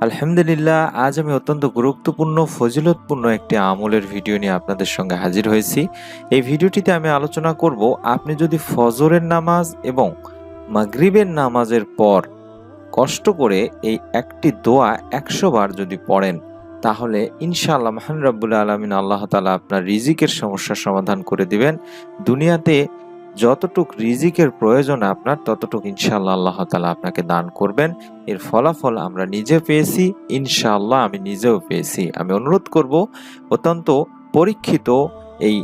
আলহামদুলিল্লাহ, আজ আমি অত্যন্ত গুরুত্বপূর্ণ ফজিলতপূর্ণ একটি আমলের ভিডিও নিয়ে আপনাদের সঙ্গে হাজির হয়েছি। এই ভিডিওটিতে আমি আলোচনা করব, আপনি যদি ফজরের নামাজ এবং মাগরিবের নামাজের পর কষ্ট করে এই একটি দোয়া ১০০ বার যদি পড়েন, তাহলে ইনশাআল্লাহ মহান রব্বুল আলামিন আল্লাহ তাআলা আপনার রিজিকের সমস্যার সমাধান করে দিবেন। দুনিয়াতে যতটুক রিজিকের প্রয়োজন আপনার, ততটুক ইনশাআল্লাহ আল্লাহ তাআলা আপনাকে দান করবেন। এর ফলাফল আমরা নিজে পেয়েছি, ইনশাআল্লাহ আমি নিজেও পেয়েছি। আমি অনুরোধ করব, অত্যন্ত পরীক্ষিত এই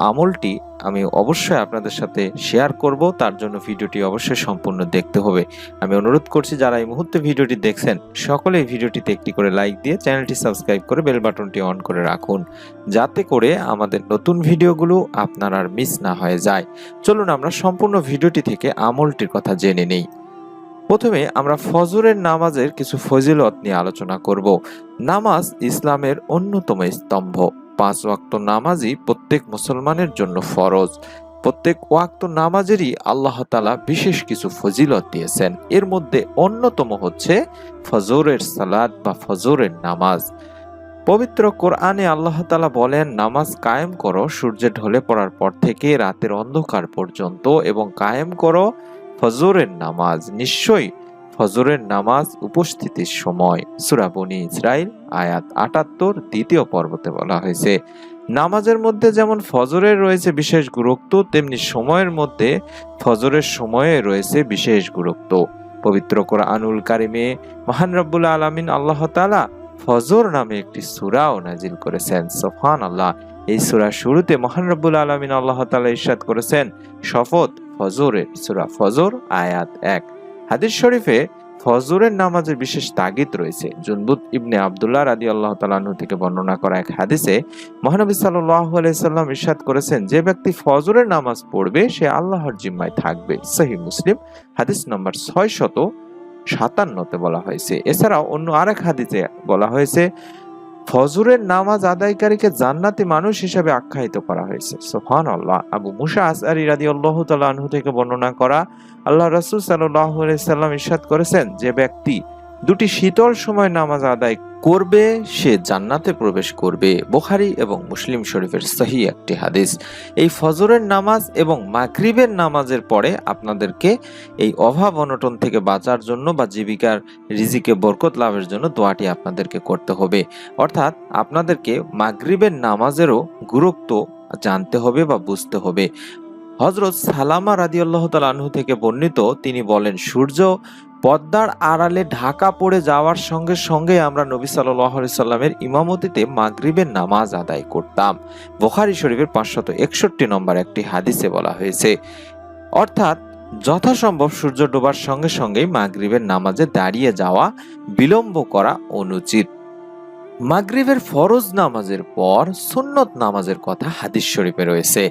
আমলটি আমি অবশ্যই আপনাদের সাথে শেয়ার করব। তার জন্য ভিডিওটি অবশ্যই সম্পূর্ণ দেখতে হবে। আমি অনুরোধ করছি, যারা এই মুহূর্তে ভিডিওটি দেখছেন, সকলে এই ভিডিওটিতে একটি করে লাইক দিয়ে চ্যানেলটি সাবস্ক্রাইব করে বেল বাটনটি অন করে রাখুন, যাতে করে আমাদের নতুন ভিডিওগুলো আপনার আর মিস না হয়ে যায়। চলুন আমরা সম্পূর্ণ ভিডিওটি থেকে আমলটির কথা জেনে নেই। প্রথমে আমরা ফজরের নামাজের কিছু ফজিলত নিয়ে আলোচনা করব। নামাজ ইসলামের অন্যতম স্তম্ভ। ৫ ওয়াক্ত নামাজই প্রত্যেক মুসলমানের জন্য ফরজ। প্রত্যেক ওয়াক্ত নামাজেরই আল্লাহ তাআলা বিশেষ কিছু ফজিলত দিয়েছেন। এর মধ্যে অন্যতম হচ্ছে ফজরের সালাত বা ফজরের নামাজ। পবিত্র কোরআনে আল্লাহ তাআলা বলেন, নামাজ কায়েম করো সূর্যের ঢলে পড়ার পর থেকে রাতের অন্ধকার পর্যন্ত, এবং কায়েম করো ফজরের নামাজ। নিশ্চয়ই ফজরের নামাজ উপস্থিতির সময়। সূরা বনী ইসরাইল আয়াত ৭৮ দ্বিতীয় পর্বতে বলা হয়েছে। নামাজের মধ্যে যেমন ফজরের রয়েছে বিশেষ গুরুত্ব, তেমনি সময়ের মধ্যে ফজরের সময়ে রয়েছে বিশেষ গুরুত্ব। পবিত্র কোরআনুল কারিমে মহান রব্বুল আলামিন আল্লাহ তাআলা ফজর নামে একটি সূরাও নাজিল করেছেন। সুবহানাল্লাহ। এই সূরার শুরুতে মহান রব্বুল আলামিন আল্লাহ তাআলা ইরশাদ করেছেন, শপথ ফজরের। সূরা ফজর আয়াত ১। হাদিস শরীফে ফজরের নামাজের বিশেষ তাগিদ রয়েছে। জুনদুব ইবনে আব্দুল্লাহ রাদিয়াল্লাহু তাআলা আনহু থেকে বর্ণনা করা এক হাদিসে মহানবী সাল্লাল্লাহু আলাইহি সাল্লাম ইরশাদ করেছেন, যে ব্যক্তি ফজরের নামাজ পড়বে সে আল্লাহর জিম্মায় থাকবে। সহিহ মুসলিম হাদিস নম্বর ৬৫৭তে বলা হয়েছে। এছাড়াও অন্য আরেক হাদিসে বলা হয়েছে, ফজরের নামাজ আদায়কারীকে জান্নাতি মানুষ হিসেবে আখ্যায়িত করা হয়েছে। সুবহানাল্লাহ। আবু মুসা আশআরী রাদিয়াল্লাহু তাআলা আনহু থেকে বর্ণনা করা, আল্লাহ রাসূল সাল্লাল্লাহু আলাইহি সাল্লাম ইরশাদ করেছেন, যে ব্যক্তি দুটি শীতল সময় নামাজ আদায় করবে সে জান্নাতে প্রবেশ করবে। বুখারী এবং মুসলিম শরীফের সহিহ একটি হাদিস। এই ফজরের নামাজ এবং মাগরিবের নামাজের পরে আপনাদেরকে এই অভাব অনটন থেকে বাঁচার জন্য বা জীবিকার রিজিকে বরকত লাভের জন্য দোয়াটি আপনাদেরকে করতে হবে। অর্থাৎ আপনাদেরকে মাগরিবের নামাজেরও গুরুত্ব জানতে হবে বা বুঝতে হবে। হযরত সালামা রাদিয়াল্লাহু তাআলা আনহু থেকে বর্ণিত, তিনি বলেন, সূর্য পর্দার আড়ালে ঢাকা পড়ে যাওয়ার সঙ্গে সঙ্গে আমরা নবী সাল্লাল্লাহু আলাইহি সাল্লামের ইমামতিতে মাগরিবের নামাজ আদায় করতাম। বুখারী শরীফের ৫৬১ নম্বর একটি হাদিসে বলা হয়েছে। অর্থাৎ যথাসম্ভব সূর্য ডোবার সঙ্গে সঙ্গেই মাগরিবের নামাজে দাঁড়িয়ে যাওয়া, বিলম্ব করা অনুচিত। মাগরিবের ফরজ নামাজের পর সুন্নত নামাজের কথা হাদিস শরীফে রয়েছে।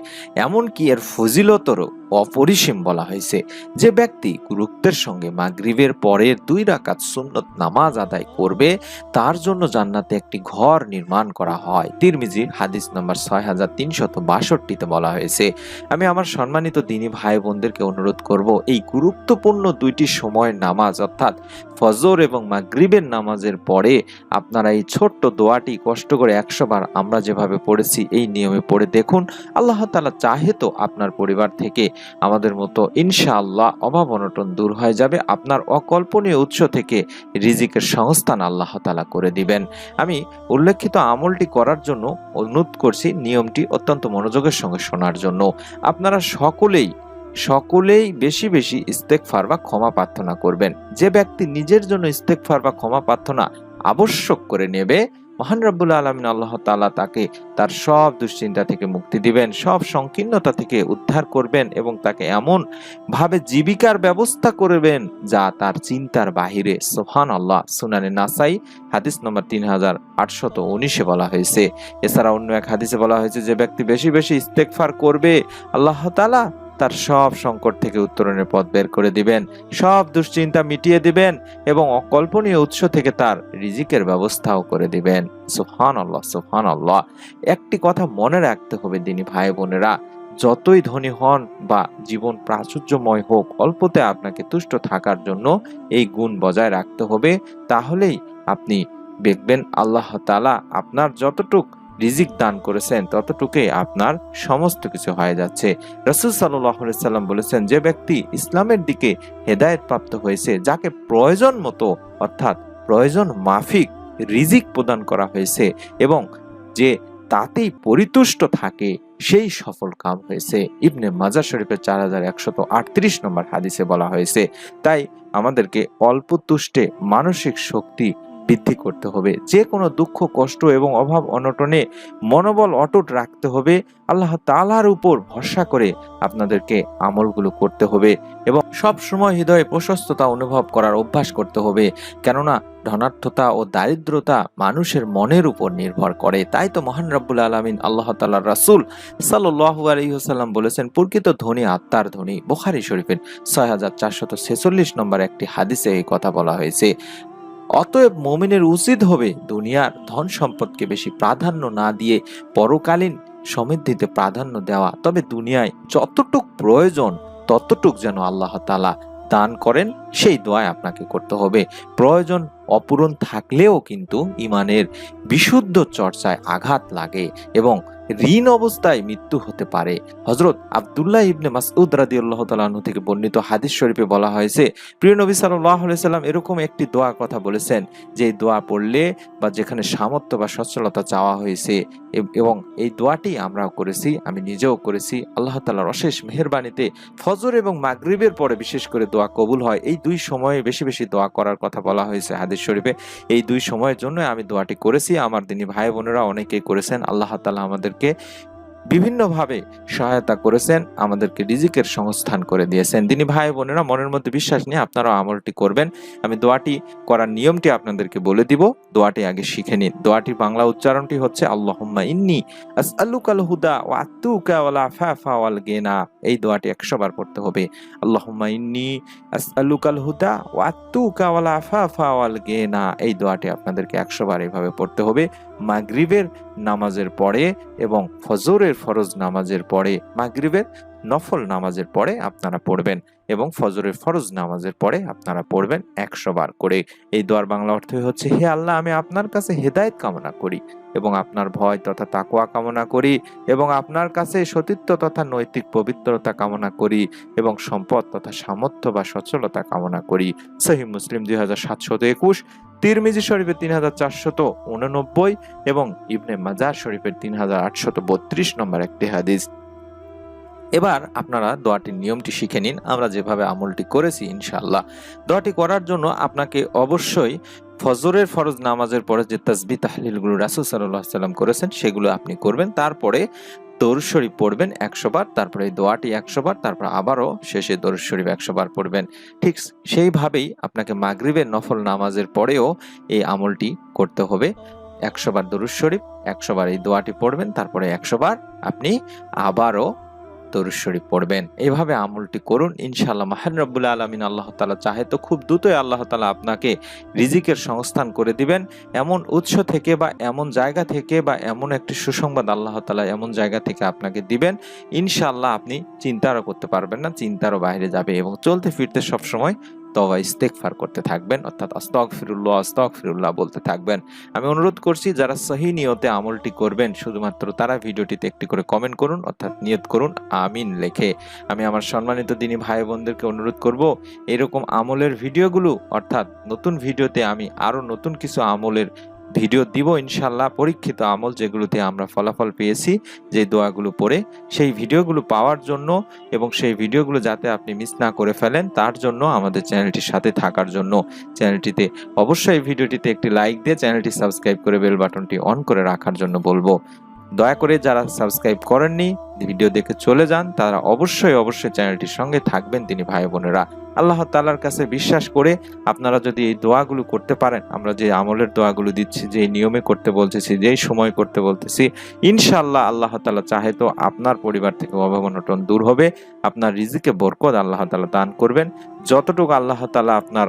এমনকি এর ফজিলতেরও অপরিসীম বলা হয়েছে। যে ব্যক্তি গুরুত্বের সঙ্গে মাগরিবের পরের ২ রাকাত সুন্নত নামাজ আদায় করবে, তার জন্য জান্নাতে একটি ঘর নির্মাণ করা হয়। তিরমিজি হাদিস নম্বর ৬৩৬২তে বলা হয়েছে। আমি আমার সম্মানিত দ্বীনী ভাই বোনদেরকে অনুরোধ করব, এই গুরুত্বপূর্ণ ২টি সময়ের নামাজ অর্থাৎ ফজর এবং মাগরিবের নামাজের পরে আপনারা এই ছোট্ট দোয়াটি কষ্ট করে ১০০ বার আমরা যেভাবে পড়েছি এই নিয়মে পড়ে দেখুন। আল্লাহ তাআলা চাহে তো আপনার পরিবার থেকে আমাদের মতো ইনশাআল্লাহ অভাব অনটন দূর হয়ে যাবে। আপনার অকল্পনীয় উৎস থেকে রিজিকের সংস্থান আল্লাহ তাআলা করে দিবেন। আমি উল্লেখিত আমলটি করার জন্য অনুরোধ করছি, নিয়মটি অত্যন্ত মনোযোগের সঙ্গে শোনার জন্য। আপনারা সকলেই বেশি বেশি ইস্তেগফার বা ক্ষমা প্রার্থনা করবেন। যে ব্যক্তি নিজের জন্য ইস্তেগফার বা ক্ষমা প্রার্থনা আবশ্যক করে নেবে, মহান রব্বুল আলামিন আল্লাহ তাআলা তাকে তার সব দুশ্চিন্তা থেকে মুক্তি দিবেন, সব সংকীর্ণতা থেকে উদ্ধার করবেন এবং তাকে এমন ভাবে জীবিকার ব্যবস্থা করবেন যা তার চিন্তার বাহিরে। সুবহানাল্লাহ। সুনানে নাসাই হাদিস নম্বর ৩৮১৯ বলা হয়েছে। এছাড়া অন্য এক হাদিসে বলা হয়েছে, যে ব্যক্তি বেশি বেশি ইস্তেগফার করবে, আল্লাহ তাআলা তার সব সংকট থেকে উত্তরণের পথ বের করে দিবেন, সব দুশ্চিন্তা মিটিয়ে দিবেন এবং অকল্পনীয় উৎস থেকে তার রিজিকের ব্যবস্থাও করে দিবেন। সুবহানাল্লাহ, সুবহানাল্লাহ। একটি কথা মনে রাখতে হবে দ্বীনী ভাই বোনেরা, যতই ধনী হন বা জীবন প্রাচুর্যময় হোক, অল্পতে আপনাকে তুষ্ট থাকার জন্য এই গুণ বজায় রাখতে হবে। তাহলেই আপনি দেখবেন আল্লাহ তাআলা আপনার যতটুক রিজিক দান করেছেন ততটুকুই আপনার সমস্ত কিছু হয়ে যাচ্ছে। রাসূল সাল্লাল্লাহু আলাইহি সাল্লাম বলেছেন, যে ব্যক্তি ইসলামের দিকে হেদায়েত প্রাপ্ত হয়েছে, যাকে প্রয়োজন মতো অর্থাৎ প্রয়োজন মাফিক রিজিক প্রদান করা হয়েছে এবং যে তাতেই পরিতুষ্ট থাকে, সেই সফল কাম হয়েছে। ইবনে মাজাহ শরীফের 4138 নম্বর হাদিসে বলা হয়েছে। তাই আমাদেরকে অল্প তুষ্টে মানসিক শক্তি বৃদ্ধি করতে হবে। যে কোনো দুঃখ কষ্ট এবং অভাব অনটনে মনোবল অটুট রাখতে হবে। আল্লাহ তাআলার উপর ভরসা করে আপনাদেরকে আমলগুলো করতে হবে এবং সব সময় হৃদয়ে প্রশস্ততা অনুভব করার অভ্যাস করতে হবে। কেননা ধনাঢ্যতা ও দারিদ্রতা মানুষের মনের উপর নির্ভর করে। তাই তো মহান রব্বুল আলামিন আল্লাহ তাআলার রাসূল সাল্লাল্লাহু আলাইহি ওয়াসাল্লাম বলেছেন, প্রকৃত ধনী আত্মার ধনী। বুখারী শরীফের 6446 নম্বর একটি হাদিসে এই কথা বলা হয়েছে। অতএব মুমিনের উচিত হবে দুনিয়ার ধন সম্পদকে বেশি প্রাধান্য না দিয়ে পরকালীন সমৃদ্ধিতে প্রাধান্য দেওয়া। তবে দুনিয়ায় যতটুক প্রয়োজন ততটুক যেন আল্লাহ তাআলা দান করেন, সেই দোয়া আপনাকে করতে হবে। প্রয়োজন অপূরণ থাকলেও কিন্তু ঈমানের বিশুদ্ধ চর্চায় আঘাত লাগে এবং ঋণ অবস্থায় মৃত্যু হতে পারে। হযরত আব্দুল্লাহ ইবনে মাসউদ রাদিয়াল্লাহু তাআলা আনহু থেকে বর্ণিত হাদিস শরীফে বলা হয়েছে, প্রিয় নবী সাল্লাল্লাহু আলাইহি সাল্লাম এরকম একটি দোয়ার কথা বলেছেন, যে দোয়া পড়লে বা যেখানে সামর্থ্য বা সচ্ছলতা চাওয়া হয়েছে এবং এই দোয়াটি আমরাও করেছি, আমি নিজেও করেছি। আল্লাহ তাআলার অশেষ মেহেরবানিতে ফজর এবং মাগরিবের পরে বিশেষ করে দোয়া কবুল হয়। এই দুই সময়ে বেশি বেশি দোয়া করার কথা বলা হয়েছে হাদিস শরীফে। এই দুই সময়ের জন্য আমি দোয়াটি করেছি। আমার দিনী ভাই বোনেরা অনেকেই করেছেন। আল্লাহ তাআলা আমাদেরকে বিভিন্নভাবে সহায়তা করেছেন, আমাদেরকে রিজিকের সংস্থান করে দিয়েছেন। দিনী ভাই বোনেরা, মনের মধ্যে বিশ্বাস নিয়ে আপনারা আমলটি করবেন। আমি দোয়াটি করার নিয়মটি আপনাদেরকে বলে দিব, দোয়াটি আগে শিখে নিন। দোয়াটির বাংলা উচ্চারণটি হচ্ছে আল্লাহুম্মা ইন্নী আসআলুকাল হুদা ওয়া আতুকা ওয়াল আফাফা ওয়াল গিনা। এই দোয়াটি 100 বার পড়তে হবে। আল্লাহুম্মা ইন্নী আসআলুকাল হুদা ওয়া আতুকা ওয়াল আফাফা ওয়াল গিনা। এই দোয়াটি আপনাদেরকে 100 বার এইভাবে পড়তে হবে। মাগরিবের নামাজের পরে এবং ফজরের ফরজ নামাজের পরে, মাগরিবের নফল নামাজের পরে আপনারা পড়বেন এবং ফজরের ফরজ নামাজের পরে আপনারা পড়বেন 100 বার করে। এই দোয়ার বাংলা অর্থ হচ্ছে, হে আল্লাহ, আমি আপনার কাছে হেদায়েত কামনা করি এবং আপনার ভয় তথা তাকওয়া কামনা করি এবং আপনার কাছে সতীত্ব তথা নৈতিক পবিত্রতা কামনা করি এবং সম্পদ তথা সামর্থ্য বা সচ্ছলতা কামনা করি। সহিহ মুসলিম 2721, তিরমিজি শরীফের 3489 এবং ইবনে মাজাহ শরীফের 3832 নম্বর একটি হাদিস। এবার আপনারা দোয়াটির নিয়মটি শিখে নিন, আমরা যেভাবে আমলটি করেছি ইনশাআল্লাহ। দোয়াটি করার জন্য আপনাকে অবশ্যই ফজরের ফরজ নামাজের পরে যে তাসবিহ তাহলিলগুলো রাসূল সাল্লাল্লাহু আলাইহি ওয়াসাল্লাম করেছেন সেগুলো আপনি করবেন। তারপরে দরুদ শরীফ পড়বেন 100 বার, তারপরে এই দোয়াটি 100 বার, তারপর আবারও শেষে দরুদ শরীফ 100 বার পড়বেন। ঠিক সেইভাবেই আপনাকে মাগরিবের নফল নামাজের পরেও এই আমলটি করতে হবে। 100 বার দরুদ শরীফ, 100 বার এই দোয়াটি পড়বেন, তারপরে 100 বার আপনি আবারও দরুদ শরীফ পড়বেন। এইভাবে আমলটি করুন, ইনশাআল্লাহ মহান রব্বুল আলামিন আল্লাহ তাআলা চাহে তো খুব দ্রুতই আল্লাহ তাআলা আপনাকে রিজিকের সংস্থান করে দিবেন। এমন উৎস থেকে বা এমন জায়গা থেকে বা এমন একটি সুসংবাদ আল্লাহ তাআলা এমন জায়গা থেকে আপনাকে দিবেন, ইনশাআল্লাহ আপনি চিন্তারও করতে পারবেন না, চিন্তারও বাইরে যাবে এবং চলতে ফিরতে সবসময় তওবা ইস্তেগফার করতে থাকবেন, অর্থাৎ আস্তাগফিরুল্লাহ আস্তাগফিরুল্লাহ বলতে থাকবেন। আমি অনুরোধ করছি যারা সহি নিয়তে আমলটি করবেন শুধুমাত্র তারা ভিডিওটিতে একটি করে কমেন্ট করুন, অর্থাৎ নিয়ত করুন আমিন লিখে। আমি আমার সম্মানিত দিনী ভাই বোনদেরকে অনুরোধ করব, এরকম আমলের ভিডিওগুলো অর্থাৎ নতুন ভিডিওতে আমি আরো নতুন কিছু আমলের ভিডিও দিব ইনশাআল্লাহ, পরীক্ষিত আমল যেগুলোতে আমরা ফলাফল পেয়েছি যে দোয়াগুলো পড়ে, সেই ভিডিওগুলো পাওয়ার জন্য এবং সেই ভিডিওগুলো যাতে আপনি মিস না করে ফেলেন তার জন্য আমাদের চ্যানেলটির সাথে থাকার জন্য চ্যানেলটিতে অবশ্যই ভিডিওটিতে একটি লাইক দিয়ে চ্যানেলটি সাবস্ক্রাইব করে বেল বাটনটি অন করে রাখার জন্য বলবো। দয়া করে যারা সাবস্ক্রাইব করেননি ভিডিও দেখে চলে যান, তারা অবশ্যই চ্যানেলটির সঙ্গে থাকবেন তিনি ভাই বোনেরা। আল্লাহ তাআলার কাছে বিশ্বাস করে আপনারা যদি এই দোয়াগুলো করতে পারেন, আমরা যে আমলের দোয়াগুলো দিচ্ছি, যে নিয়মে করতে বলতেছি, যেই সময় করতে বলতেছি, ইনশাআল্লাহ আল্লাহ তাআলা চাহে তো আপনার পরিবার থেকে অভাব অনটন দূর হবে, আপনার রিজিকে বরকত আল্লাহ তাআলা দান করবেন। যতটুকু আল্লাহ তাআলা আপনার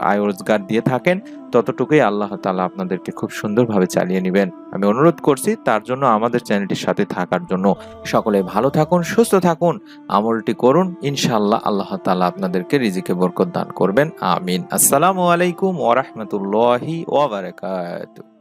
আয় রোজগার দিয়ে থাকেন ততটুকুই আল্লাহ তাআলা আপনাদেরকে খুব সুন্দরভাবে চালিয়ে নেবেন। আমি অনুরোধ করছি তার জন্য আমাদের চ্যানেলটির সাথে থাকার জন্য। সকলে সকলে ভালো থাকুন, সুস্থ থাকুন, আমলটি করুন, ইনশাআল্লাহ আল্লাহ তাআলা আপনাদেরকে রিজিকে বরকত দান করবেন। আমিন। আসসালামু আলাইকুম ওয়া রাহমাতুল্লাহি ওয়া বারাকাতুহু।